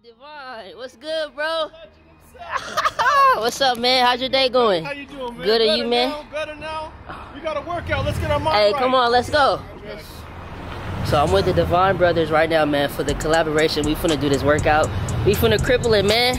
Divine, what's good, bro? What's up, man? How's your day going? How you doing, man? Good, are you, man? Better now. We got a workout. Let's get our mind right. Hey, come on, let's go. Okay. So I'm with the Divine brothers right now, man, for the collaboration. We finna do this workout. We finna cripple it, man.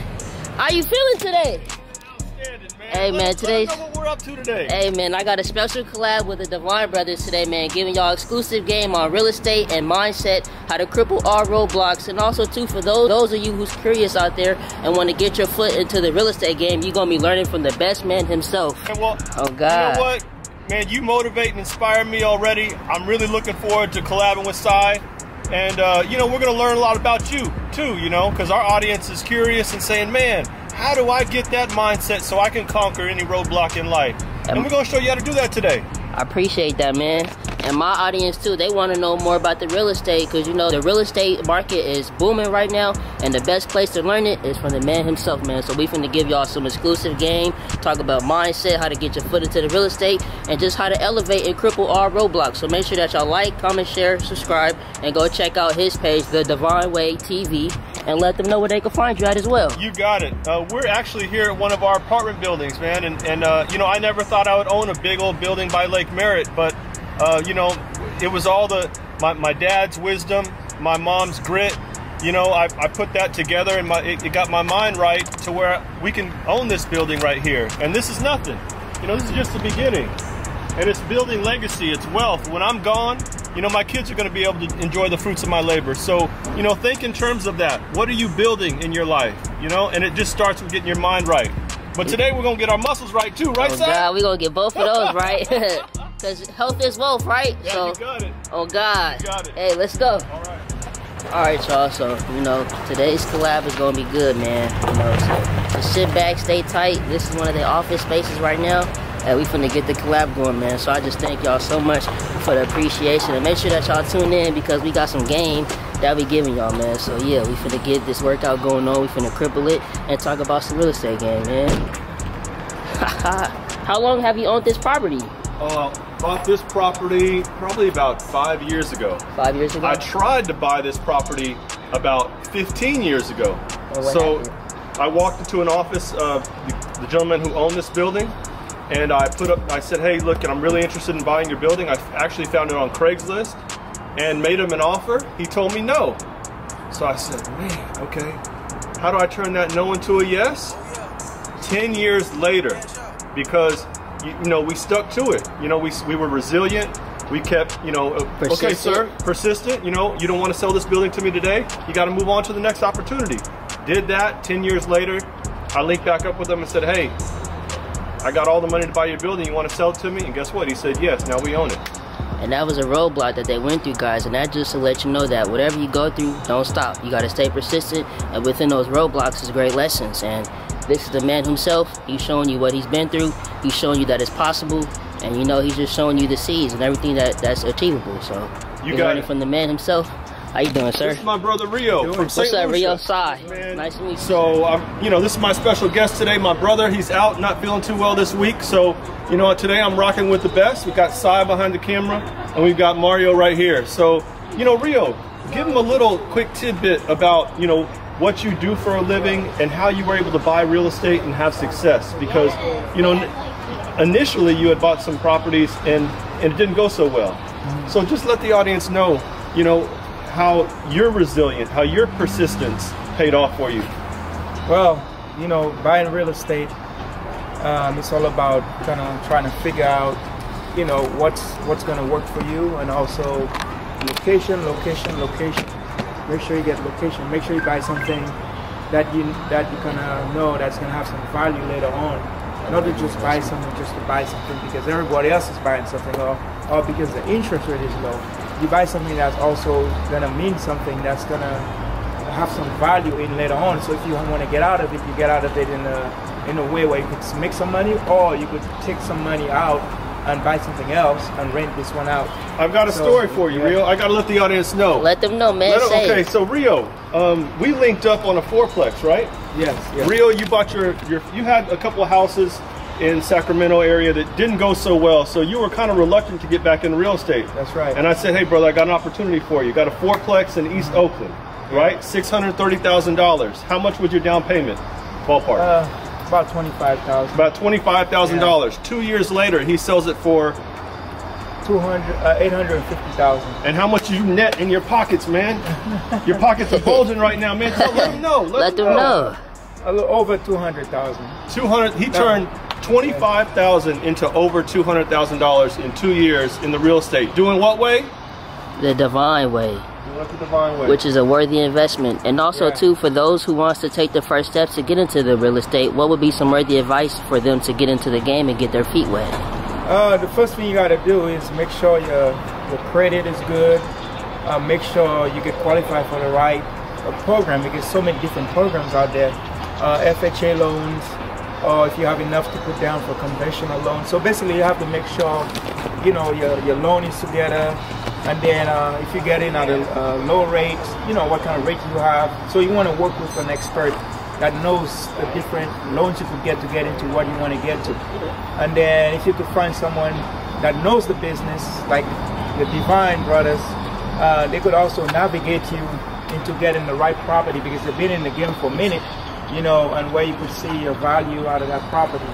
How you feeling today? Outstanding, man. Hey, man, today's... Let us know what we're up to today. Hey, man, I got a special collab with the Divine brothers today, man, giving y'all exclusive game on real estate and mindset, how to cripple all roadblocks, and also, too, for those of you who's curious out there and want to get your foot into the real estate game, you're going to be learning from the best man himself. And well, oh, God. You know what? Man, you motivate and inspire me already. I'm really looking forward to collabing with Cy. And, you know, we're going to learn a lot about you, too, you know, because our audience is curious and saying, man, how do I get that mindset so I can conquer any roadblock in life? And we're going to show you how to do that today. I appreciate that, man. And my audience, too, they want to know more about the real estate because, you know, the real estate market is booming right now. And the best place to learn it is from the man himself, man. So we finna give y'all some exclusive game, talk about mindset, how to get your foot into the real estate, and just how to elevate and cripple all roadblocks. So make sure that y'all like, comment, share, subscribe, and go check out his page, TheDevineWay TV, and let them know where they can find you at as well. You got it. We're actually here at one of our apartment buildings, man. And you know, I never thought I would own a big old building by Lake Merritt, but you know, it was all my dad's wisdom, my mom's grit. You know, I put that together, and it got my mind right to where we can own this building right here. And this is nothing. You know, this is just the beginning. And it's building legacy, it's wealth. When I'm gone, you know, my kids are going to be able to enjoy the fruits of my labor. So, you know, think in terms of that. What are you building in your life? You know, and it just starts with getting your mind right. But today we're going to get our muscles right too, right, oh, Sam? God, we're going to get both of those right. Because health is wealth, right? Yeah, so, you got it. Oh, God. You got it. Hey, let's go. All right. All right, y'all. So, you know, today's collab is going to be good, man. You know, so sit back, stay tight. This is one of the office spaces right now. And we finna get the collab going, man. So I just thank y'all so much for the appreciation. And make sure that y'all tune in because we got some game that we giving y'all, man. So, yeah, we finna get this workout going on. We finna cripple it and talk about some real estate game, man. How long have you owned this property? Bought this property probably about 5 years ago. 5 years ago? I tried to buy this property about 15 years ago. So I walked into an office of the gentleman who owned this building, and I said, hey, look, I'm really interested in buying your building. I actually found it on Craigslist and made him an offer. He told me no. So I said, man, okay, how do I turn that no into a yes? 10 years later, because you know, we stuck to it. You know, we were resilient. We kept, you know, okay, sir, persistent. You know, you don't want to sell this building to me today. You got to move on to the next opportunity. Did that. 10 years later, I linked back up with him and said, hey, I got all the money to buy your building. You want to sell it to me? And guess what? He said, yes. Now we own it. And that was a roadblock that they went through, guys. And that just to let you know that whatever you go through, don't stop. You got to stay persistent. And within those roadblocks is great lessons. And this is the man himself. He's showing you what he's been through. He's showing you that it's possible. And you know, he's just showing you the seeds and everything that's achievable. So you're learning from the man himself. How you doing, sir? This is my brother Rio from St. What's up, Lucia. Rio? Cy. Nice to meet you. So, you know, this is my special guest today. My brother, he's out, not feeling too well this week. So, you know, today I'm rocking with the best. We got Cy behind the camera, and we've got Mario right here. So, you know, Rio, give him a little quick tidbit about, you know, what you do for a living and how you were able to buy real estate and have success. Because, you know, initially you had bought some properties and it didn't go so well. So just let the audience know, you know, how you're resilient, how your persistence paid off for you. Well, you know, buying real estate, it's all about kind of trying to figure out, you know, what's going to work for you, and also location. Make sure you get location. Make sure you buy something that you kind of know that's going to have some value later on. Not to just buy something just to buy something because everybody else is buying something, or because the interest rate is low. You buy something that's also gonna mean something that's gonna have some value in later on. So if you want to get out of it, you get out of it in a way where you could make some money, or you could take some money out and buy something else and rent this one out. I've got a story for you, Rio. I gotta let the audience know. Let them know, man. Okay, so Rio, we linked up on a fourplex, right? Yes. Rio, you bought you had a couple of houses in Sacramento area that didn't go so well, so you were kind of reluctant to get back into real estate. That's right. And I said, hey brother, I got an opportunity for you. Got a fourplex in East Oakland. right? $630,000. How much was your down payment, ballpark? About $25,000. About $25,000. 2 years later, he sells it for $850,000. And how much you net in your pockets, man? Your pockets are bulging right now, man. Let them know. Let them know. A little over $200,000. 200. He turned $25,000 into over $200,000 in 2 years in the real estate. Doing what way? The Divine Way. The Divine Way. Which is a worthy investment. And also too, for those who wants to take the first steps to get into the real estate, what would be some worthy advice for them to get into the game and get their feet wet? The first thing you got to do is make sure your credit is good. Make sure you get qualified for the right program, because so many different programs out there. FHA loans, or if you have enough to put down for conventional loans. So basically you have to make sure, you know, your loan is together. And then if you get in at a low rate, you know what kind of rate you have. So you want to work with an expert that knows the different loans you could get into what you want to get to. And then if you could find someone that knows the business, like the Divine brothers, they could also navigate you into getting the right property, because they've been in the game for a minute, you know, and where you could see your value out of that property.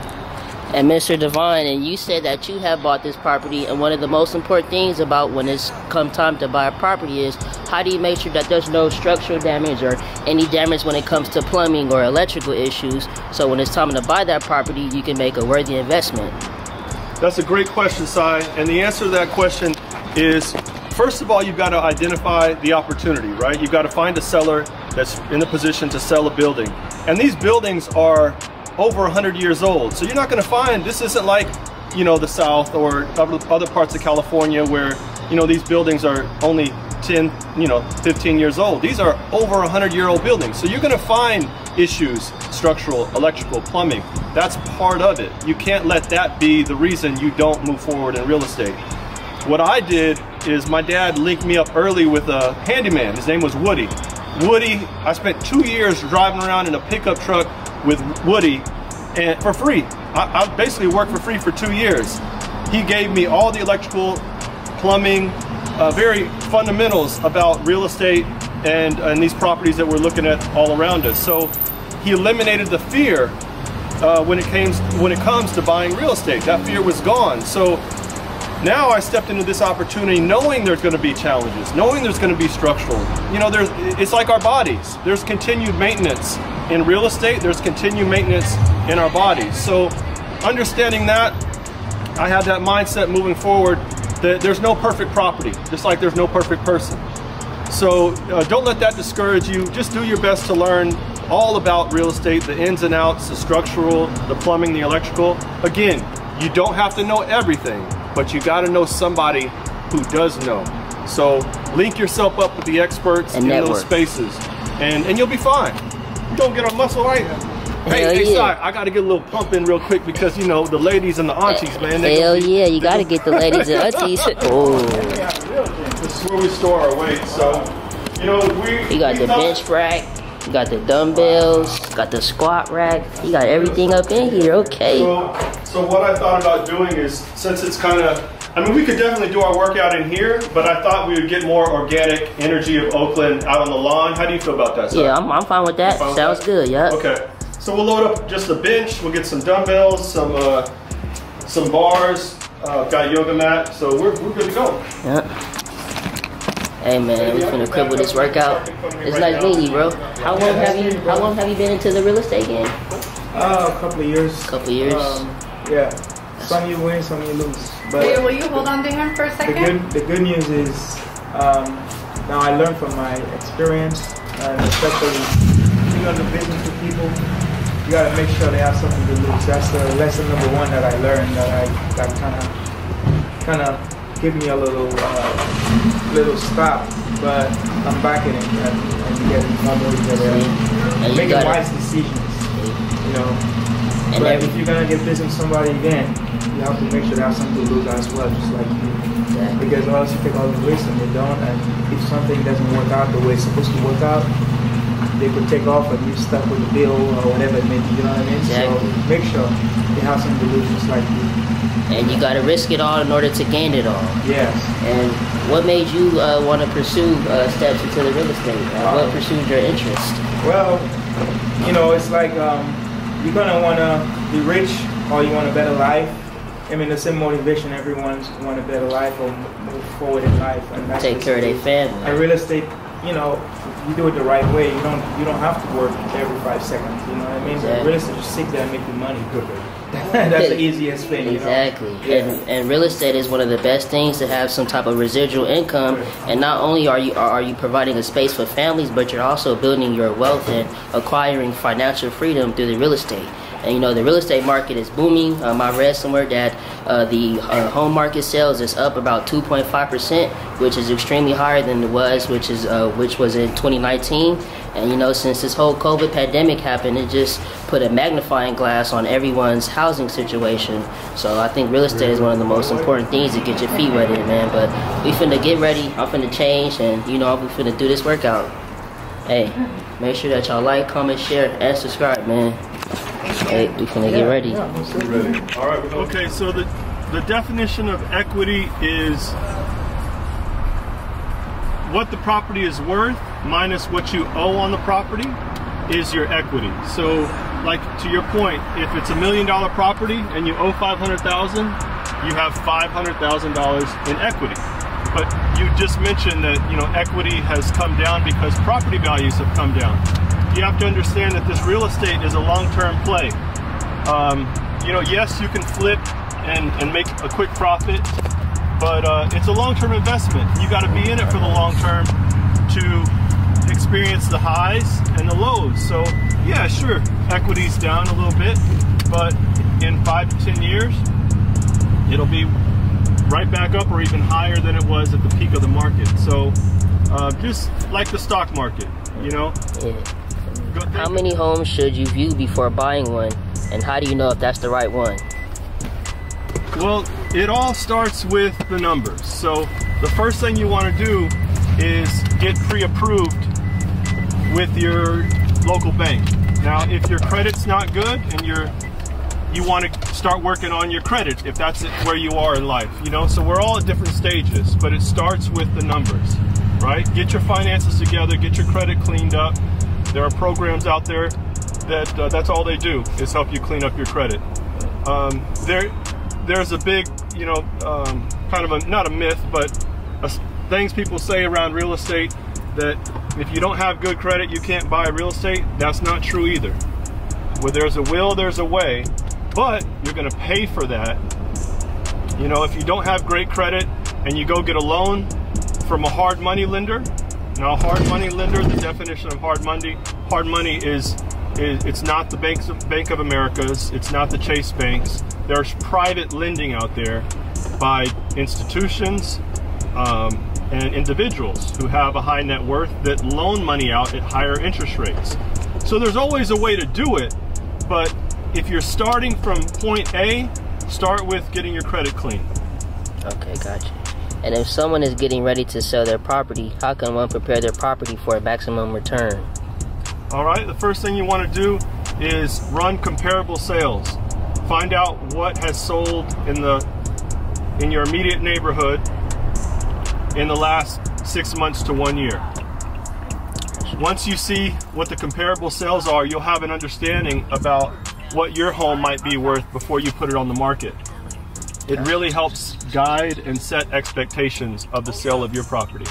And Mr. Divine, and you said that you have bought this property, and one of the most important things about when it's come time to buy a property is, how do you make sure that there's no structural damage or any damage when it comes to plumbing or electrical issues, so when it's time to buy that property, you can make a worthy investment? That's a great question, Sai, and the answer to that question is, first of all, you've got to identify the opportunity, right? You've got to find a seller that's in the position to sell a building. And these buildings are over 100 years old. So you're not going to find, this isn't like, you know, the South or other parts of California where, you know, these buildings are only 10, you know, 15 years old. These are over 100-year-old buildings. So you're going to find issues, structural, electrical, plumbing. That's part of it. You can't let that be the reason you don't move forward in real estate. What I did is my dad linked me up early with a handyman. His name was Woody. Woody, I spent 2 years driving around in a pickup truck with Woody, and for free. I basically worked for free for 2 years. He gave me all the electrical, plumbing, very fundamentals about real estate and these properties that we're looking at all around us. So he eliminated the fear when it comes to buying real estate. That fear was gone. So now I stepped into this opportunity knowing there's going to be challenges, knowing there's going to be structural. You know, it's like our bodies. There's continued maintenance in real estate. There's continued maintenance in our bodies. So understanding that, I had that mindset moving forward that there's no perfect property, just like there's no perfect person. So don't let that discourage you. Just do your best to learn all about real estate, the ins and outs, the structural, the plumbing, the electrical. Again, you don't have to know everything, but you got to know somebody who does know. So link yourself up with the experts in those spaces, and you'll be fine. You don't get on muscle, right? Hey, sorry, I got to get a little pump in real quick because, you know, the ladies and the aunties, man. Hell yeah, you got to get the ladies and aunties. Oh. This is where we store our weight, so, you know, you got the bench rack, you got the dumbbells, got the squat rack, you got everything up in here, okay. So what I thought about doing is, since it's kind of, I mean, we could definitely do our workout in here, but I thought we would get more organic energy of Oakland out on the lawn. How do you feel about that, sir? Yeah, I'm fine with that. Sounds good, yeah. Okay. So we'll load up just a bench. We'll get some dumbbells, some bars, got yoga mat. So we're good to go. Yeah. Hey man, we're finna cripple this workout. It's nice meeting you, bro. How long have you been into the real estate game? A couple of years. Couple of years. Yeah. Some you win, some you lose. But will you hold on to him for a second? The good news is now I learned from my experience, and especially being on the business with people. You gotta make sure they have something to lose. That's the lesson number one that I learned. That kind of give me a little stop, but I'm back in it and getting more motivated and making wise decisions. You know, but if you're gonna get business with somebody again, you have to make sure they have something to lose as well, just like you. Yeah. Because or else you take all the risk and they don't, and if something doesn't work out the way it's supposed to work out, they could take off and you're stuck with the bill or whatever it may be, you know what I mean? Exactly. So make sure you have some delusions like you. And you got to risk it all in order to gain it all. Yes. And what made you want to pursue steps into the real estate? What pursued your interest? Well, you know, it's like you're going to want to be rich or you want a better life. I mean, the same motivation, everyone's want a better life or move forward in life. And that's take care of their family. And real estate, you know, you do it the right way. You don't have to work every 5 seconds. You know what I mean? Exactly. Real estate, just sit there and make the money quicker. That's the easiest thing. Exactly. You know? Yeah. And real estate is one of the best things to have some type of residual income. And not only are you providing a space for families, but you're also building your wealth and acquiring financial freedom through the real estate. And you know, the real estate market is booming. I read somewhere that the home market sales is up about 2.5%, which is extremely higher than it was, which was in 2019. And you know, since this whole COVID pandemic happened, it just put a magnifying glass on everyone's housing situation. So I think real estate is one of the most important things to get your feet wet in, man. But we finna get ready. I'm finna change, and you know, we finna do this workout. Hey, make sure that y'all like, comment, share, and subscribe, man. Hey, we finna get ready. Ready. All right. Okay, so the definition of equity is what the property is worth minus what you owe on the property is your equity. So, like to your point, if it's $1 million property and you owe $500,000, you have $500,000 in equity. But you just mentioned that, you know, equity has come down because property values have come down. You have to understand that this real estate is a long-term play. You know, yes, you can flip and make a quick profit, but it's a long-term investment. You got to be in it for the long term to experience the highs and the lows. So yeah, sure, equity's down a little bit, but in 5 to 10 years, it'll be right back up or even higher than it was at the peak of the market. So just like the stock market, you know. Yeah. How many homes should you view before buying one, and how do you know if that's the right one? Well, it all starts with the numbers. So the first thing you want to do is get pre-approved with your local bank. Now, if your credit's not good and you want to start working on your credit, if that's where you are in life, you know. So we're all at different stages, but it starts with the numbers, right? Get your finances together, get your credit cleaned up. There are programs out there that that's all they do is help you clean up your credit. There's a big, you know, kind of not a myth, but things people say around real estate that if you don't have good credit, you can't buy real estate. That's not true either. Where there's a will, there's a way, but you're going to pay for that. You know, if you don't have great credit and you go get a loan from a hard money lender. Now, hard money lender, the definition of hard money is it's not the Bank of America's, it's not the Chase banks. There's private lending out there by institutions and individuals who have a high net worth that loan money out at higher interest rates. So there's always a way to do it, but if you're starting from point A, start with getting your credit clean. Okay, gotcha. And if someone is getting ready to sell their property, how can one prepare their property for a maximum return? All right, the first thing you want to do is run comparable sales. Find out what has sold in your immediate neighborhood in the last 6 months to 1 year. Once you see what the comparable sales are, you'll have an understanding about what your home might be worth before you put it on the market. It really helps guide and set expectations of the sale of your property.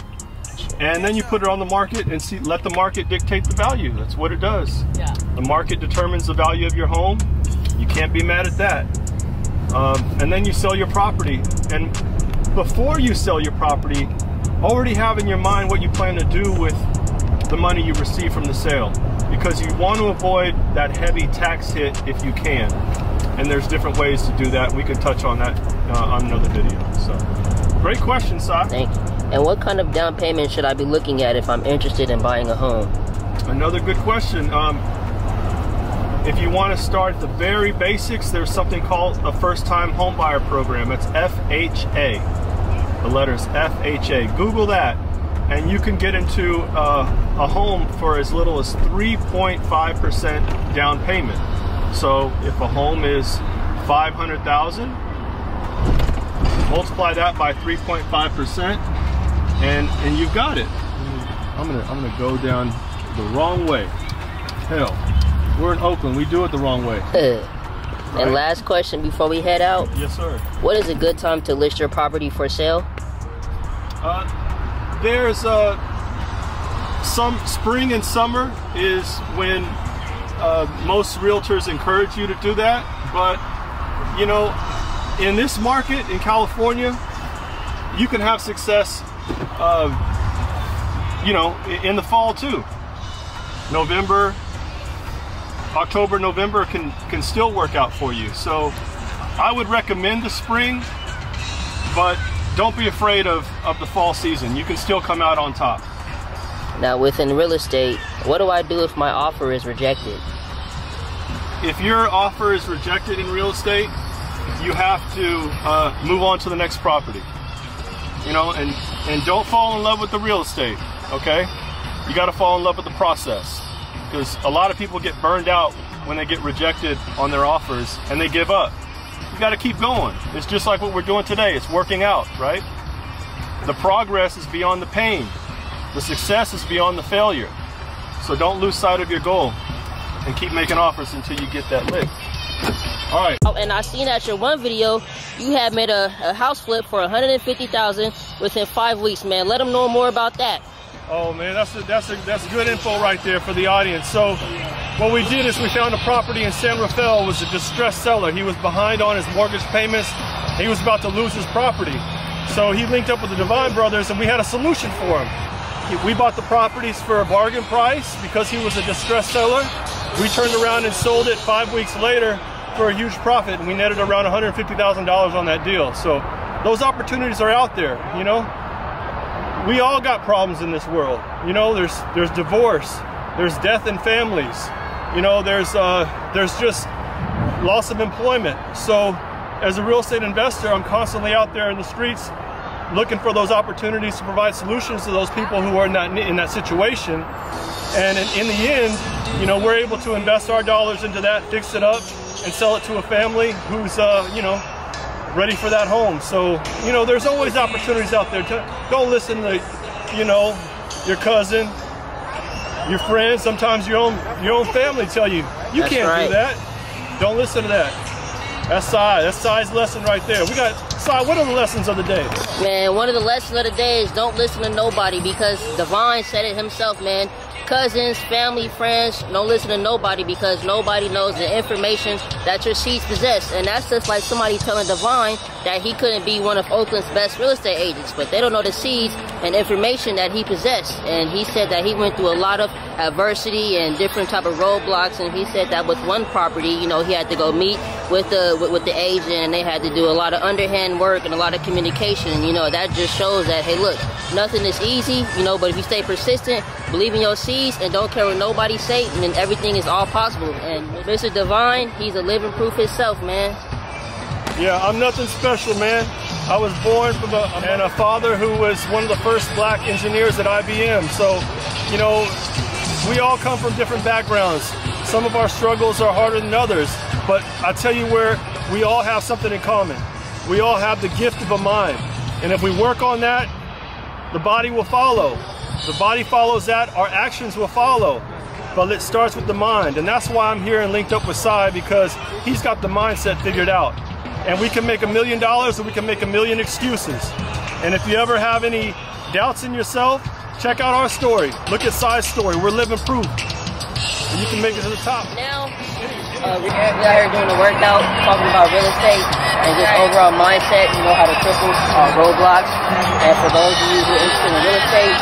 And then you put it on the market and let the market dictate the value. That's what it does. Yeah. The market determines the value of your home. You can't be mad at that. And then you sell your property. And before you sell your property, already have in your mind what you plan to do with the money you receive from the sale, because you want to avoid that heavy tax hit if you can. And there's different ways to do that. We could touch on that on another video. So, great question, Si. Thank you. And what kind of down payment should I be looking at if I'm interested in buying a home? Another good question. If you want to start at the very basics, there's something called a first-time home buyer program. It's FHA. The letters FHA. Google that, and you can get into a home for as little as 3.5% down payment. So if a home is $500,000, multiply that by 3.5%, and you've got it. I'm gonna go down the wrong way. Hell, we're in Oakland. We do it the wrong way. Right? And last question before we head out. Yes, sir. What is a good time to list your property for sale? There's some spring and summer is when most realtors encourage you to do that. But you know, in this market in California, you can have success, you know, in the fall too. November, October, November can still work out for you. So I would recommend the spring, but don't be afraid of the fall season. You can still come out on top. Now within real estate, what do I do if my offer is rejected? If your offer is rejected in real estate, you have to move on to the next property. You know, and don't fall in love with the real estate, okay? You gotta fall in love with the process, because a lot of people get burned out when they get rejected on their offers and they give up. You gotta keep going. It's just like what we're doing today. It's working out, right? The progress is beyond the pain. The success is beyond the failure. So don't lose sight of your goal and keep making offers until you get that lick. All right. Oh, and I seen at your one video, you had made a house flip for $150,000 within 5 weeks, man. Let them know more about that. Oh man, that's good info right there for the audience. So what we did is we found a property in San Rafael. It was a distressed seller. He was behind on his mortgage payments. He was about to lose his property. So he linked up with the Divine brothers and we had a solution for him. We bought the properties for a bargain price because he was a distressed seller. We turned around and sold it 5 weeks later for a huge profit, and we netted around $150,000 on that deal. So those opportunities are out there, you know. We all got problems in this world. You know, there's divorce, there's death in families, you know, there's just loss of employment. So as a real estate investor, I'm constantly out there in the streets looking for those opportunities to provide solutions to those people who are not in that situation. And in the end, you know, we're able to invest our dollars into that, fix it up, and sell it to a family who's, you know, ready for that home. So, you know, there's always opportunities out there. Don't listen to, you know, your cousin, your friends, sometimes your own family tell you, you can't do that. Don't listen to that. That's Cy's lesson right there. We got, Cy, what are the lessons of the day? Man, one of the lessons of the day is don't listen to nobody, because Divine said it himself, man. Cousins, family, friends, don't listen to nobody, because nobody knows the information that your seeds possess. And that's just like somebody telling Divine that he couldn't be one of Oakland's best real estate agents, but they don't know the seeds and information that he possessed. And he said that he went through a lot of adversity and different type of roadblocks, and he said that with one property, you know, he had to go meet with the agent, and they had to do a lot of underhand work and a lot of communication. You know, that just shows that, hey, look, nothing is easy, you know, but if you stay persistent, believe in your seeds, and don't care what nobody say, then everything is all possible. And Mr. Divine, he's a living proof himself, man. Yeah, I'm nothing special, man. I was born from a father who was one of the first black engineers at IBM. So, you know, we all come from different backgrounds. Some of our struggles are harder than others, but I tell you where we all have something in common. We all have the gift of a mind. And if we work on that, the body will follow. The body follows that, our actions will follow. But it starts with the mind. And that's why I'm here and linked up with Cy, because he's got the mindset figured out. And we can make $1 million, or we can make 1,000,000 excuses. And if you ever have any doubts in yourself, check out our story. Look at Cy's story. We're living proof. And you can make it to the top. Now, we're out here doing the workout, talking about real estate and just overall mindset, you know, how to triple roadblocks. And for those of you who are interested in real estate,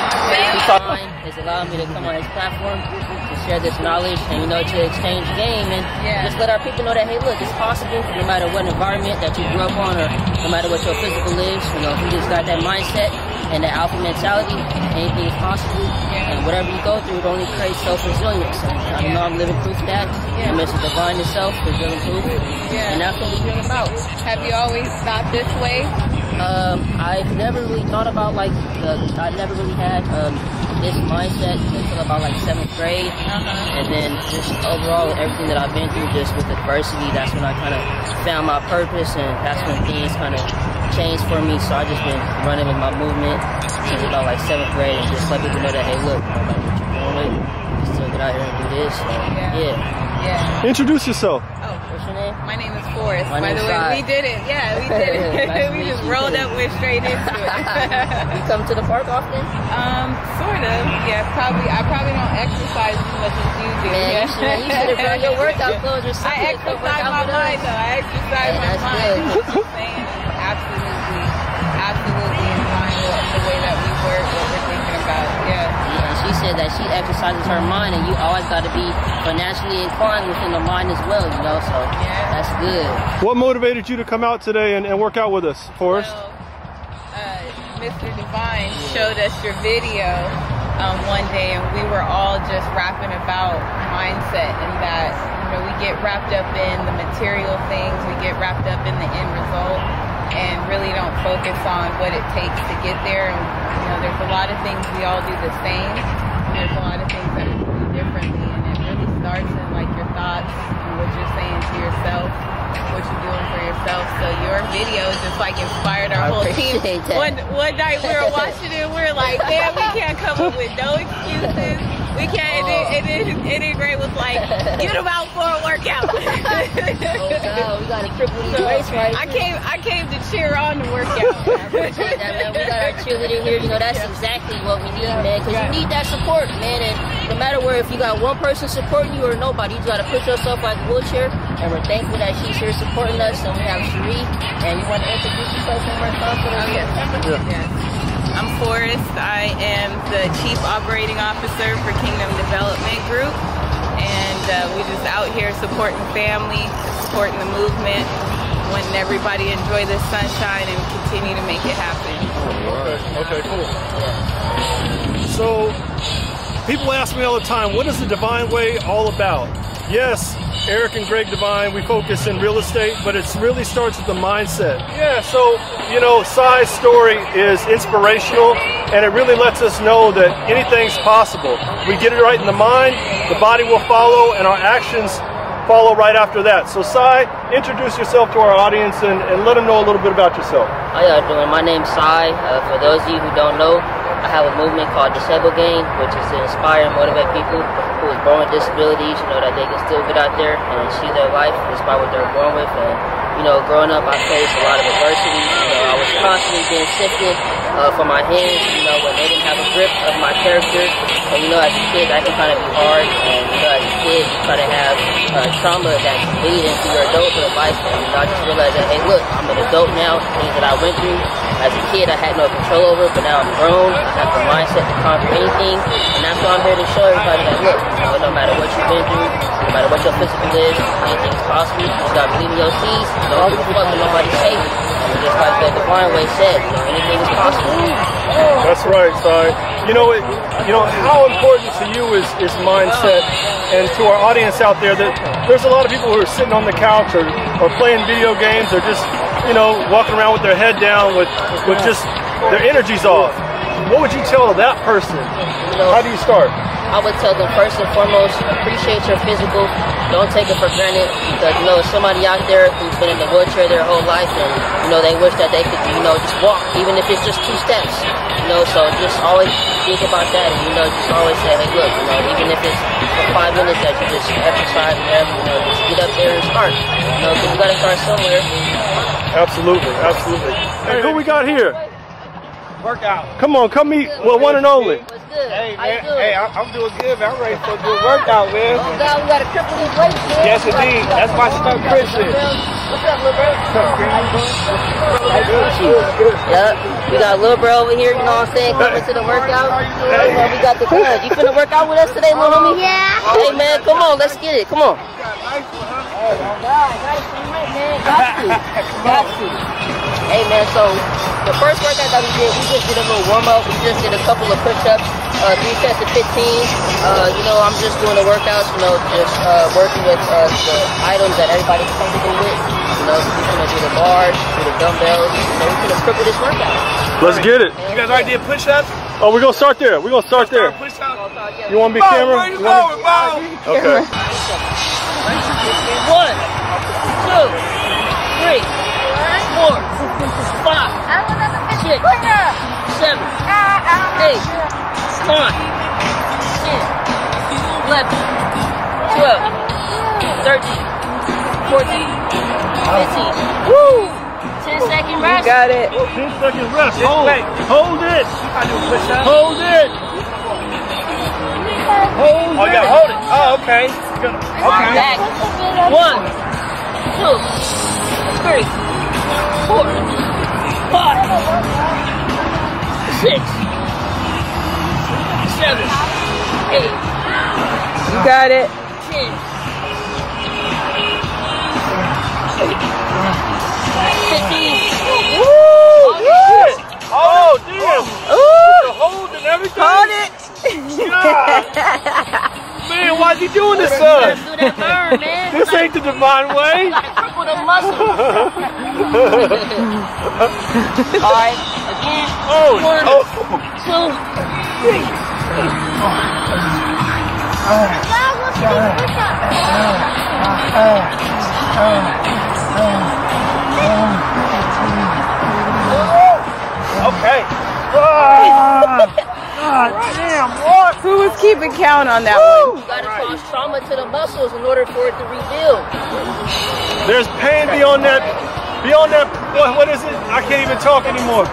it's allowing me to come on his platform to share this knowledge and, you know, to exchange game and just let our people know that, hey, look, it's possible no matter what environment that you grew up on, or no matter what your physical is. You know, if you just got that mindset and that alpha mentality, anything is possible. And whatever you go through, it only creates self-resilience. And I know I'm living proof of that. And Mr. Divine himself is living proof. And that's what we're about. Have you always thought this way? I've never really thought about like, I never really had this mindset until about like 7th grade. And then just overall everything that I've been through just with adversity, that's when I kind of found my purpose, and that's when things kind of changed for me. So I just been running with my movement since about like 7th grade, and just let people know that, hey look, no matter what you're going with, you still get out here and do this. So, yeah. Introduce yourself. Oh, what's your name? my name is Forrest. My By the name's way, Sai. we did it. Yeah, we did it. Nice to We meet just you. rolled up, went straight into it. You come to the park often? Sort of. Yeah, probably. I probably don't exercise as much as you do. Man, Yeah. you should have brought your workout clothes or something. I exercise my mind though. I exercise my That's mind. good. What you're saying is absolutely in line with the way that we work, what we're thinking about. Yeah. And she said that she exercises her mind, and you always got to be financially inclined within the mind as well, you know, so that's good. What motivated you to come out today and work out with us, Forrest? Well, Mr. Divine showed us your video one day, and we were all just rapping about mindset, and that, you know, we get wrapped up in the material things, we get wrapped up in the end result, and really don't focus on what it takes to get there. And you know, there's a lot of things we all do the same, and there's a lot of things that we do differently, and it really starts in like your thoughts and what you're saying to yourself, what you're doing for yourself. So your video just like inspired our whole team. One night we were watching it, we were like, man, we can't come up with no excuses. We can't. And then Gray was like, get him out for a workout. Oh no, we got a cripple these race right here. I came to cheer on the workout. I appreciate that, man. We got our cheerleader here. You know, that's exactly what we need, man, because you need that support, man. And no matter where, if you got one person supporting you or nobody, you got to put yourself like a wheelchair. And we're thankful that she's here supporting us. And we have Cherie. And you want to introduce yourself one more time for us? Yes. I'm Forrest. I am the Chief Operating Officer for Kingdom Development Group. And we're just out here supporting family, supporting the movement, wanting everybody to enjoy this sunshine and continue to make it happen. All right. Okay, cool. So, people ask me all the time, what is the Divine Way all about? Yes, Eric and Greg Divine, we focus in real estate, but it really starts with the mindset. Yeah, so, you know, Sai's story is inspirational, and it really lets us know that anything's possible. We get it right in the mind, the body will follow, and our actions follow right after that. So Sai, introduce yourself to our audience and let them know a little bit about yourself. How y'all doing? My name's Sai. For those of you who don't know, I have a movement called Disabled Gang, which is to inspire and motivate people who are born with disabilities, you know, that they can still get out there and see their life despite what they're born with. And, you know, growing up, I faced a lot of adversity. You know, I was constantly being sifted for my hands, you know, when they didn't have a grip of my character. And, you know, as a kid, that can kind of be hard. And, you know, as a kid, you try to have trauma that can lead into your adulthood life. And, you know, I just realized that, hey, look, I'm an adult now. Things that I went through as a kid, I had no control over, but now I'm grown. I have the mindset to conquer anything. And that's why I'm here to show everybody that, look, you know, no matter what you've been through, no matter what your physical is, anything's possible. You just gotta believe in your seeds. Don't give a fuck if nobody's safe. And just like the Divine Way said, you know, anything is possible. That's right, Sai. You know, how important to you is mindset, and to our audience out there, that there's a lot of people who are sitting on the couch or playing video games or just, you know, walking around with their head down with just their energy's off. What would you tell that person? How do you start? I would tell them first and foremost, appreciate your physical. Don't take it for granted, because, you know, somebody out there who's been in the wheelchair their whole life, and, you know, they wish that they could, you know, just walk, even if it's just 2 steps. You know, so just always think about that, and, you know, just always say, hey, look, you know, even if it's for 5 minutes that you just exercise, whatever, you know, just get up there and start. You know, because you got to start somewhere. Absolutely, absolutely. Hey, who we got here? Workout. Come on, come meet, well, one and only. What's good? Hey, How you man. doing? Hey, I'm doing good, man. I'm ready for a good workout, man. Oh, God, we got to cripple these weights, man. Yes, indeed. That's my stunt, Christian. What's up, little bro? Yep. We got Lil Bro over here, you know what I'm saying, coming to the workout. Hey, man, we got the guns. You finna work out with us today, little homie? Yeah. Hey, man, come on, let's get it. Come on. Hey, oh, God, gotta see you, man. Got to. Hey, man, so the first workout that we just did a little warm-up. We just did a couple of push-ups. 3 sets of 15. You know, I'm just doing the workouts, you know, just working with the items that everybody's comfortable with. You know, we're going to do the bars, do the dumbbells, you know, we're going to cripple this workout. Let's get it. You guys already did push-ups? Oh, we're going to start there. We're going to start there. You want to be camera? Where you going, Bo? Okay. 1, 2, 3, 4, 5, 6, 7, 8, 9, 10, 11, 12, 13, 14, 15. Woo! 10-second rest. You got it. 10-second rest. Hold it. Hold it. Oh, you gotta hold it. Oh, okay. Okay. Back. 1, 2, 3, 4, 5, 6, 7, 8. You got it. 10, 15. Oh, damn. Ooh. Hold and everything. Hold it. Man, why's he doing this, Do son? that burn, man. This ain't the divine way. Cripple the muscles. All right, again. 1, 2, 3. Okay. God damn, what? Who was keeping count on that one? You gotta cause trauma to the muscles in order for it to rebuild. There's pain beyond that, what is it? I can't even talk anymore.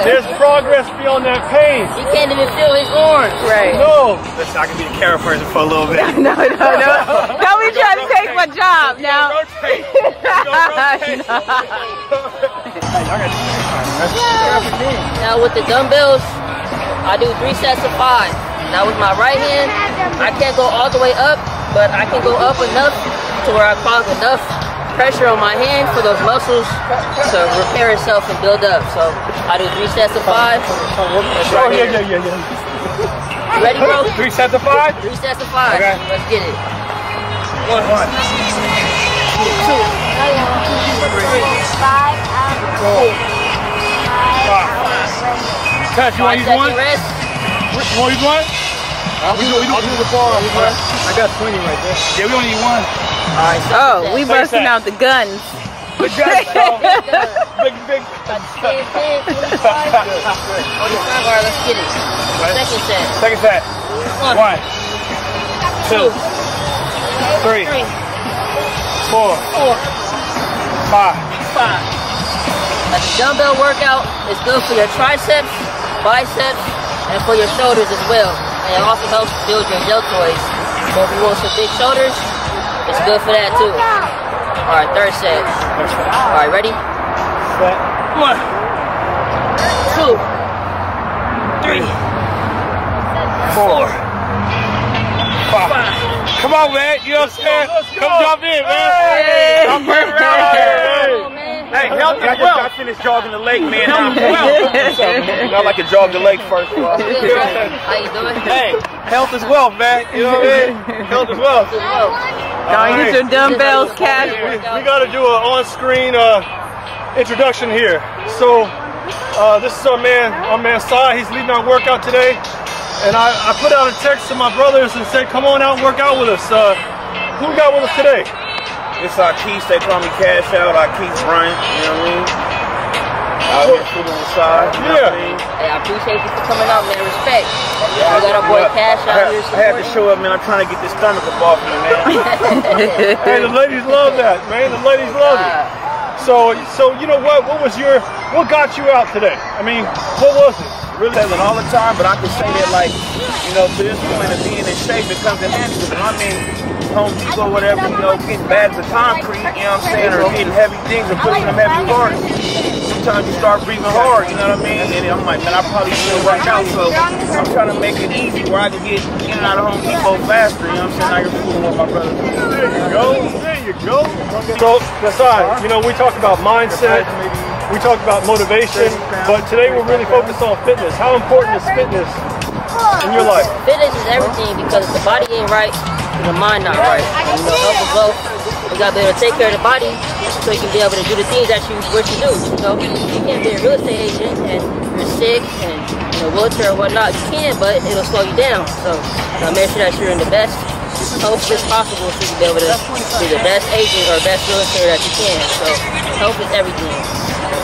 There's progress beyond that pain. He can't even feel his arms. Right. No. Listen, I can be the camera person for a little bit. No. Don't be trying to take my job now. Rotate. Now with the dumbbells, I do 3 sets of 5. Now with my right hand, I can't go all the way up, but I can go up enough to where I cause enough pressure on my hand for those muscles to repair itself and build up. So I do 3 sets of 5. Oh, yeah. You ready, bro? 3 sets of 5? 3 sets of 5. Okay. Let's get it. 1, 2, 3, 4, 5. Cash, you want to use 5 one? second rest. You want to use one? I'll do the bar. I got 20 right there. Yeah, we only need one. All right, so Oh, we busting out the guns. Big guns, bro. Big. 10, 25. 25. All right, let's get it. Second set. Second set. 1, 2, 3, 4, 4, 5. 5. A dumbbell workout is good for your triceps, biceps, and for your shoulders as well. And it also helps build your deltoids. So if you want some big shoulders, it's good for that too. Alright, third set. Alright, ready? Set. 1, 2, 3, 4, 5. Come on, man. You know what I'm saying? Come jump in, man. Hey. I'm right around here. Oh, man. Hey, health is wealth. I finished jogging the lake, man. Health is wealth. I like to jog the lake first of all. How you doing? Hey, health is wealth, man. You know what I mean? Health is wealth. Don't get your dumbbells, Cash. We got to do an on-screen introduction here. So this is our man Sai. He's leading our workout today. And I put out a text to my brothers and said, come on out and work out with us. Who we got with us today? It's our Keith, they call me Cashapp, our Keith Bryant, you know what I mean? Out here shooting on the side, you know what I mean? Hey, I appreciate you for coming out, man. Respect. We got our boy Cash out here I had to show up, man. I'm trying to get this stomach up off me, man. Hey, the ladies love that, man. The ladies love it. So you know what got you out today? I mean, what was it? Really telling all the time, but I can say that, like, you know, to this point of being in shape, it comes in handy. I mean, Home Depot, whatever, you know, getting bags of concrete, you know what I'm saying, or getting heavy things and pushing them heavy parts. Sometimes you start breathing hard, you know what I mean? And I'm like, man, I probably shouldn't work out, so I'm trying to make it easy where I can get in and out of Home Depot faster, you know what I'm saying? Now you're fooling with my brother. There you go. So, Nasai, you know, we talk about mindset, we talk about motivation, but today we're really focused on fitness. How important is fitness in your life? Fitness is everything because if the body ain't right, the mind not right. And, health is wealth. You gotta be able to take care of the body so you can be able to do the things that you wish to do. You can't be a real estate agent and you're sick and in a wheelchair or whatnot. You can, but it'll slow you down. So make sure that you're in the best health as possible so you can be able to be the best agent or best real estate that you can. So health is everything.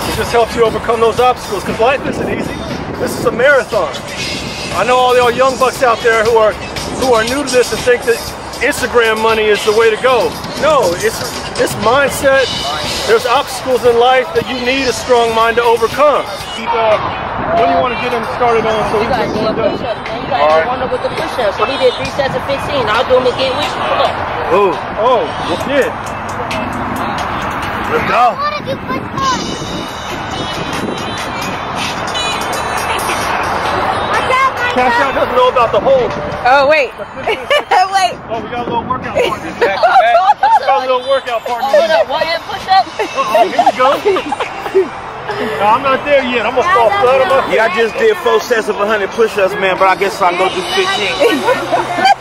It just helps you overcome those obstacles because life isn't easy. This is a marathon. I know all y'all young bucks out there who are new to this and think that Instagram money is the way to go. No, it's mindset. There's obstacles in life that you need a strong mind to overcome. What do you want to get them started on? So you guys do push-ups, man. You guys warm up with the push-ups. So we did 3 sets of 15. I'll do them again with you. Come on. Oh, yeah. Let's go. Cashapp doesn't know about the whole. Oh, wait. Wait. Oh, we got a little workout partner. We got a little workout partner. Hold up, one hand push-up. Here we go. No, I'm not there yet. I'm gonna fall flat on my face. Yeah, I just did 4 sets of 100 push-ups, man, but I guess I'm gonna do 15.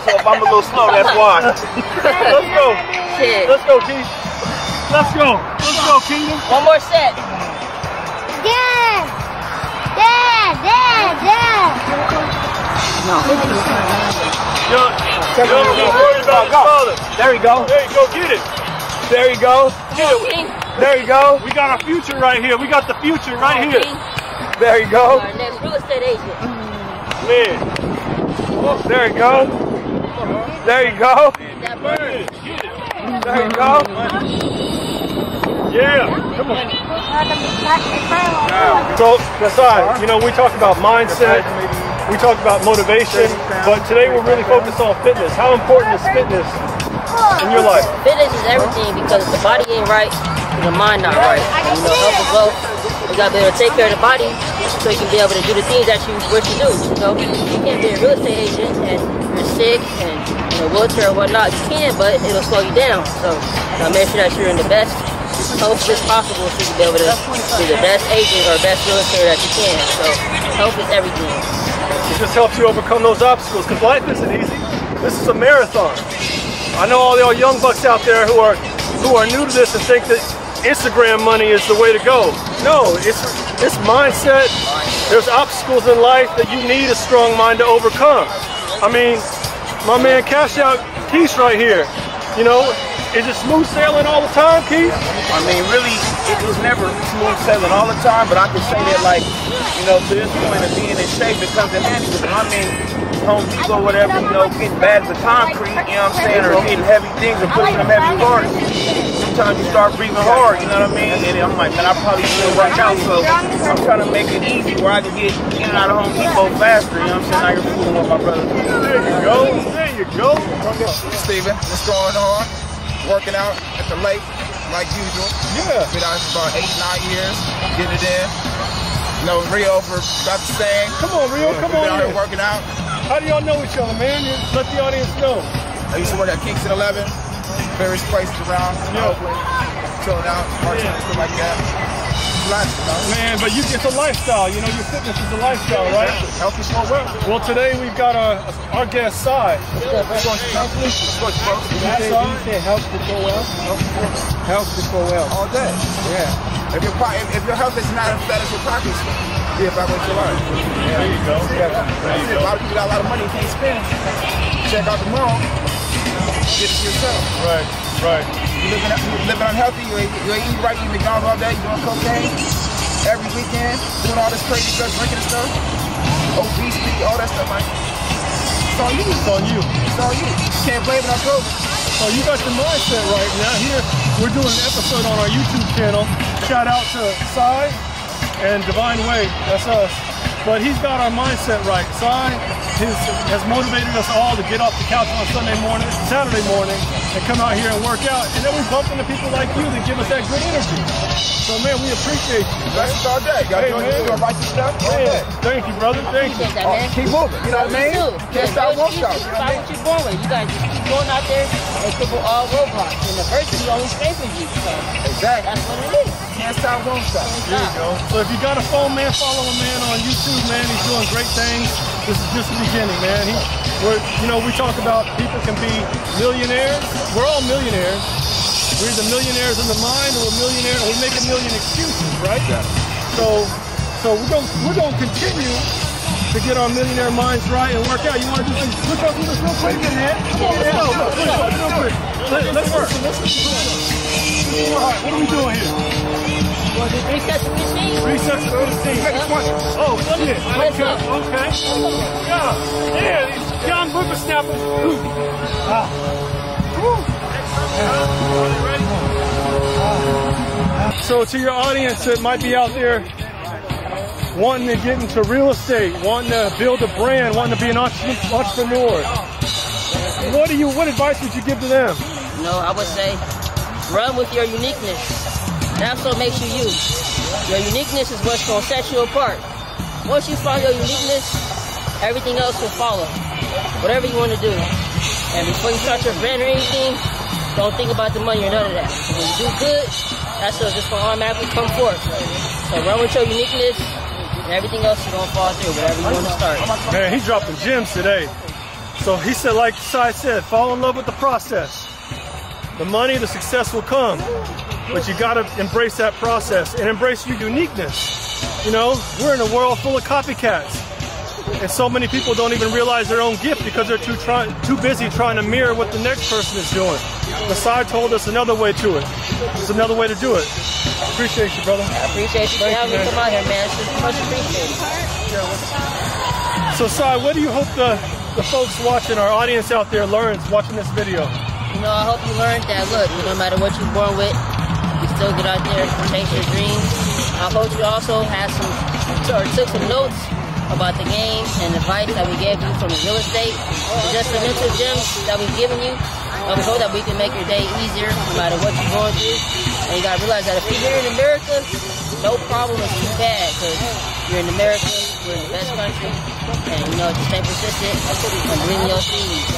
So if I'm a little slow, that's why. Let's go. Shit. Let's go, Keith. Let's go. Let's go, Kingdom. One more set. Yo, don't worry about your father. There you go. There you go, get it. There you go. Get it. There you go. We got our future right here. We got the future right here. There you go. Our next real estate agent. Man. There you go. There you go. That bird. Get it. There you go. Yeah. Come on. So, Kasai, we talk about mindset. We talk about motivation, but today we're really focused on fitness. How important is fitness in your life? Fitness is everything because if the body ain't right, the mind not right. And, health is wealth. You gotta be able to take care of the body so you can be able to do the things that you wish to do. You can't be a real estate agent and you're sick and in a wheelchair or whatnot. You can, but it'll slow you down. So make sure that you're in the best health as possible so you can be able to be the best agent or best real estate that you can. So health is everything. It just helps you overcome those obstacles because life isn't easy. This is a marathon. I know all y'all young bucks out there who are new to this and think that Instagram money is the way to go. No, it's mindset. There's obstacles in life that you need a strong mind to overcome. I mean, my man Cashapp Keith right here. Is it smooth sailing all the time, Keith? I mean, really, it was never smooth sailing all the time, but I can say that, to this point of being in shape, it comes in handy. Because I mean, Home Depot, whatever, getting bags of concrete, or getting heavy things and pushing them heavy hard. Sometimes you start breathing hard, you know what I mean? And I'm like, man, I probably should work out, so I'm trying to make it easy where I can get in and out of Home Depot faster, you know what I'm saying? Now you're fooling with my brother. There you go, there you go. Steven, what's going on? Working out at the lake, like usual. Yeah. Been out for about 8-9 years, getting it in. Rio for about the same. Come on, Rio, come on. Been out here working out. How do y'all know each other, man? Let the audience know. I used to work at Kingston 11, various places around. Chilling out, partying, stuff like that. Man, but it's a lifestyle. Your fitness is a lifestyle, right? Health is more well. Well, today we've got our guest, Sai. You say health before wealth? Health before wealth. All day. Yeah. If your health is not as bad as your pockets, be about what you learn. There you go. There you go. A lot of people got a lot of money you can't spend. Check out the mall. Get it yourself. Right. You living unhealthy, you ain't eating right, you McDonald's all day, you doing cocaine every weekend, doing all this crazy stuff, drinking and stuff, obesity, all that stuff, like, it's on you. It's on you. It's on you. You can't blame it on COVID. So you got your mindset right now. Here, we're doing an episode on our YouTube channel. Shout out to Sai and TheDevineWay, that's us. But he's got our mindset right. Sai has motivated us all to get off the couch on Saturday morning, and come out here and work out. And then we bump into people like you that give us that good energy. So, man, we appreciate you. Blessings all day. Got doing righteous stuff all day. Thank you, brother. Thank you. Keep moving. You know what I mean? Can't stop, won't stop. It's about what you're born with. You guys just keep going out there and cripple all roadblocks. And adversity always favors you. So exactly. That's what it is. Can't stop, won't stop. There you go. So if you got a phone, man, follow a man on YouTube, man. He's doing great things. This is just the beginning, man. You know, we talk about people can be millionaires. We're all millionaires. We're either millionaires in the mind or we're millionaires, or we make a million excuses, right? Yeah. So we're gonna continue to get our millionaire minds right and work out. You want to do some? Let's go through this real quick, man. Come on, let's go. Real quick. Let's work. All right, what are we doing here? Well, do 3 sets of 15. 3 sets of 15. Oh, shit. Okay. Yeah, these young whippersnappers. So to your audience that might be out there wanting to get into real estate, wanting to build a brand, wanting to be an entrepreneur, what advice would you give to them? You know, I would say run with your uniqueness. That's what makes you you. Your uniqueness is what's going to set you apart. Once you find your uniqueness, everything else will follow. Whatever you want to do. And before you start your brand or anything, don't think about the money or none of that. When you do good, that's just going to automatically come forth. So run with your uniqueness, and everything else is going to fall through, whatever you want to start. Man, he's dropping gems today. So he said, like Sai said, fall in love with the process. The money, the success will come. But you gotta embrace that process and embrace your uniqueness. You know, we're in a world full of copycats. And so many people don't even realize their own gift because they're too busy trying to mirror what the next person is doing. Masai told us another way to it. There's another way to do it. Appreciate you, brother. I appreciate you for having me come out here, man. It's much appreciated. So, Sai, what do you hope the folks watching, our audience out there, learns watching this video? You know, I hope you learned that, look, no matter what you're born with, you still get out there and chase your dreams. I hope you also had took some notes about the game and advice that we gave you from the real estate. Just the mental gems that we've given you. We hope that we can make your day easier no matter what you're going through. And you gotta realize that if you're here in America, no problem is too bad because you're in America, we're in the best country. And you know, just stay persistent and believe in your seeds.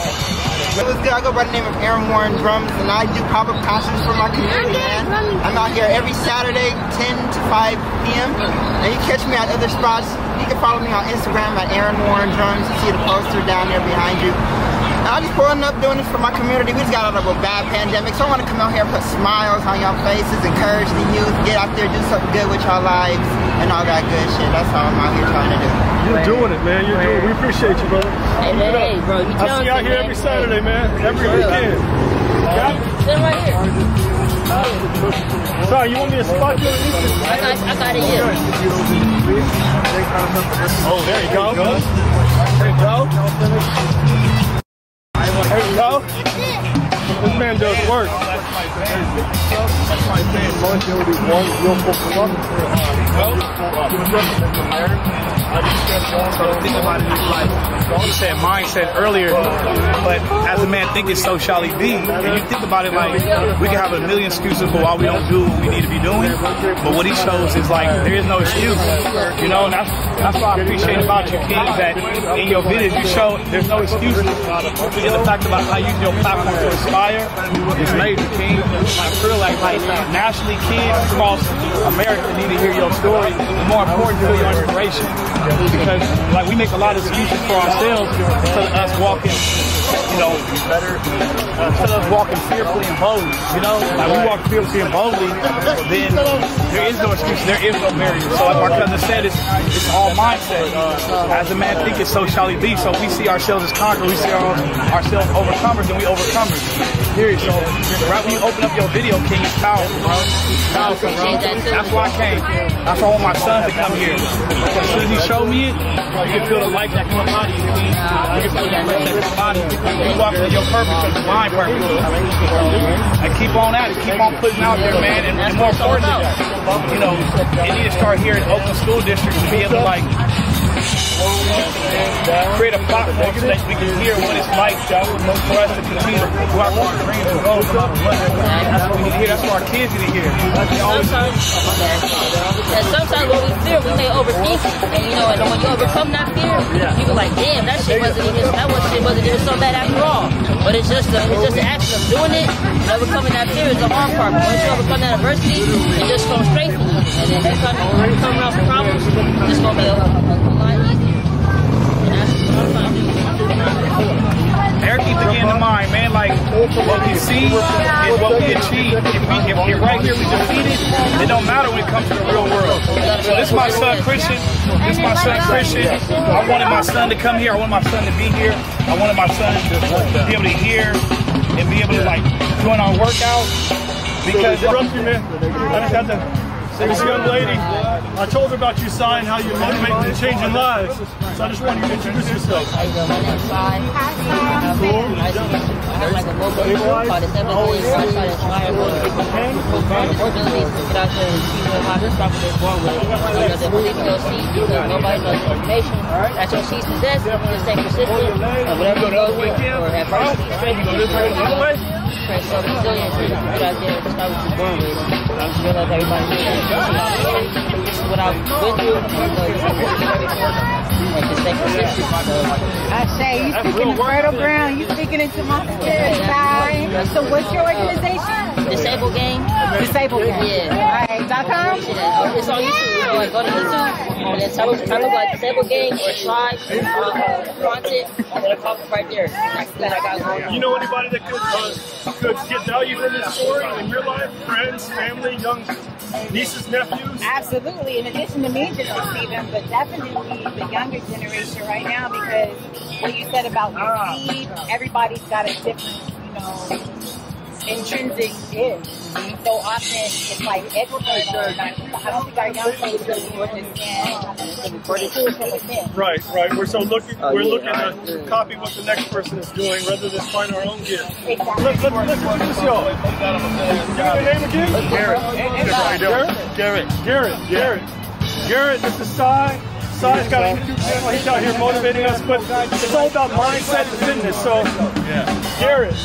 What's good? I go by the name of Aaron Warren Drums, and I do pop-up concerts for my community, man. I'm out here every Saturday, 10 to 5 p.m. And you catch me at other spots. You can follow me on Instagram at Aaron Warren Drums. You see the poster down there behind you. And I'm just pulling up doing this for my community. We just got out of a bad pandemic, so I want to come out here and put smiles on y'all faces, encourage the youth, get out there, do something good with y'all lives, and all that good shit. That's all I'm out here trying to do. You're doing it, man. You're doing it. We appreciate you, brother. Hey, man, hey, bro. You I see you out here every Saturday, man. Every weekend. Sit right here. Sorry, you want me to spot you? I got it here. Oh, there you go. There you go. There you go. This man does work. You said mindset earlier, but as a man thinking, so shall he be. And you think about it like we can have a million excuses for why we don't do what we need to be doing, but what he shows is like there is no excuse. You know, and that's what I appreciate about you, King, that in your videos you show there's no excuses. And the fact about how you use your platform to inspire is major, King. I feel like nationally, kids across America need to hear your story. And more important, feel your inspiration. Because like we make a lot of excuses for ourselves instead of us walking, you know, instead of us walking fearfully and boldly. You know, like we walk fearfully and boldly, then there is no excuse, there is no barrier. So like our cousin said, it's all mindset. As a man thinketh, so shall he be. So we see ourselves as conquerors, we see ourselves overcomers, and we overcomers. Period. So right when you open up your video, King, it's powerful, bro. It's powerful, bro. That's why I came. That's why I want my son to come here. Because as soon as he showed me it, you can feel the light that comes out of you, King. You can feel the light that comes out of you. You walk into your purpose, it's my purpose. And keep on at it. Keep on putting out there, man. And more importantly, you know, you need to start here in Oakland School District to be able to, like, create a platform so that we can hear what it's like for us to continue to go out our dreams and goals. That's what we need to hear. That's what our kids need to hear. Sometimes what we fear, we may overthink it. And you know, and when you overcome that fear, you be like, damn, that shit wasn't even so bad after all. But it's just the action of doing it and overcoming that fear is the hard part. But once you overcome that adversity, it just goes straight for you. And then next time you come around some problems, it's just gonna be a lot easier. And that's Everything's again in mind, man. Like, what we see is what we achieve. If we're right here, we defeated, it don't matter when it comes to the real world. So this is my son, Christian. This is my son, Christian. I wanted my son to come here. I wanted my son to be here. I wanted my son to be able to hear and be able to, like, join our workout. Because, trust me, man. I just had to say this young lady. I told her about you, Sai, and how you're motivating and changing lives. So I just wanted you to introduce yourself. My name is Sai. I have like a mobile group called the 7 Days where I try to inspire mobilities to get out there and see what how this property is born with. Because they believe in your seeds because nobody knows the information that your seeds possess. Just stay persistent and whatever you go through or adversity, strength, and self-resilience and get out there and start what you're born with. I just realize everybody needs to this is what I've been through. And to stay persistent. I say, you speaking of fertile ground, you speaking into my spirit side. So what's your organization? Disabled Gang. Disabled Gang. Yeah. Alright.com? Yeah. It's on YouTube. So like, go to YouTube and then type up like Disabled Gang or Tribe content. And it'll pop up right there. That's what I got going on. You know anybody that could get value from this story in your life? Friends, family, young nieces, nephews? Absolutely. In addition to me just receiving, but definitely the younger generation right now, because what you said about your seed, everybody's got a different, intrinsic gift. So often it's like everybody. I don't think our young folks really understand. Right. We're looking to copy what the next person is doing rather than find our own gift. Exactly. Let's introduce y'all. Give me your name again? Garrett, this is Sai. Sai's got a YouTube channel. He's out here motivating us, but it's all about mindset and fitness. So, Garrett,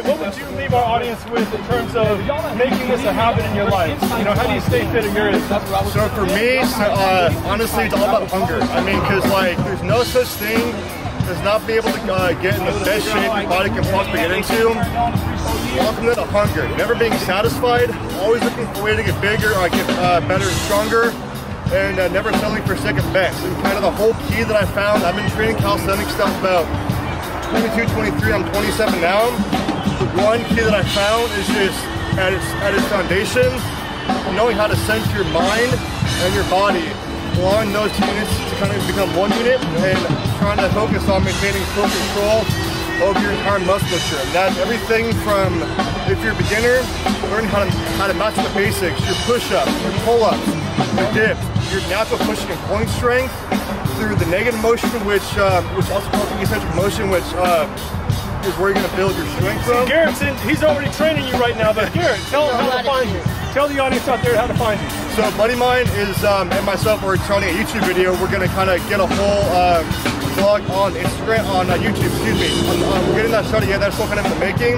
what would you leave our audience with in terms of making this a habit in your life? How do you stay fit in your age? So for me, honestly, it's all about hunger. I mean, because there's no such thing as not being able to get in the best shape your body can possibly get into. Ultimately, hunger, never being satisfied, always looking for a way to get bigger or get better and stronger. And never settling for second best. And kind of the whole key that I found, I've been training calisthenics stuff about 22, 23, I'm 27 now. The one key that I found is just at its foundation, knowing how to center your mind and your body, allowing those two units to kind of become one unit and trying to focus on maintaining full control over your entire musculature. And that's everything from, if you're a beginner, learning how to master the basics, your push-ups, your pull-ups, your dips, your natural pushing and pulling strength through the negative motion, which also calls the eccentric motion, which is where you're going to build your strength from. Garrett's he's already training you right now, but Garrett, tell him how to find you. Tell the audience out there how to find you. So a buddy of mine is, and myself, we're trying a YouTube video. We're going to kind of get a whole vlog on Instagram, on YouTube, excuse me. We're getting that started yet, that's still kind of in the making.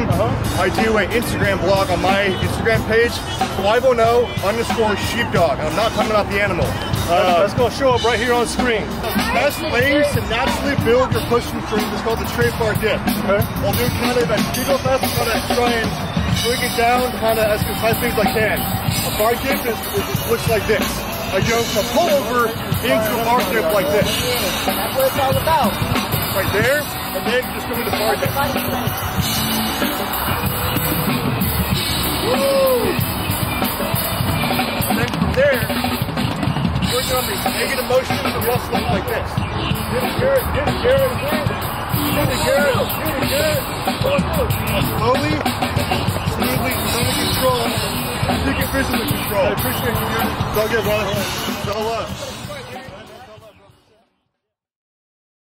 I do an Instagram vlog on my Instagram page, 510_sheepdog. I'm not talking about the animal. That's going to show up right here on screen. Best ways to naturally build your pushing strength is called the straight bar dip. Okay. I'll do kind of a jiggle fest, kind of try and swing it down kind of as precisely as I can. A bar dip looks like this. I go from a pullover into a bar dip like this. That's what it's all about. Right there, and then just go into bar dip. Woo! And then from there, working on the negative motion to wrestling like this. Get it, Garrett, get it, Garrett, again. Get it, Garrett, get it, Garrett. Slowly, smoothly, under control. You can physically control. I appreciate you, Garrett. It's all good, brother. So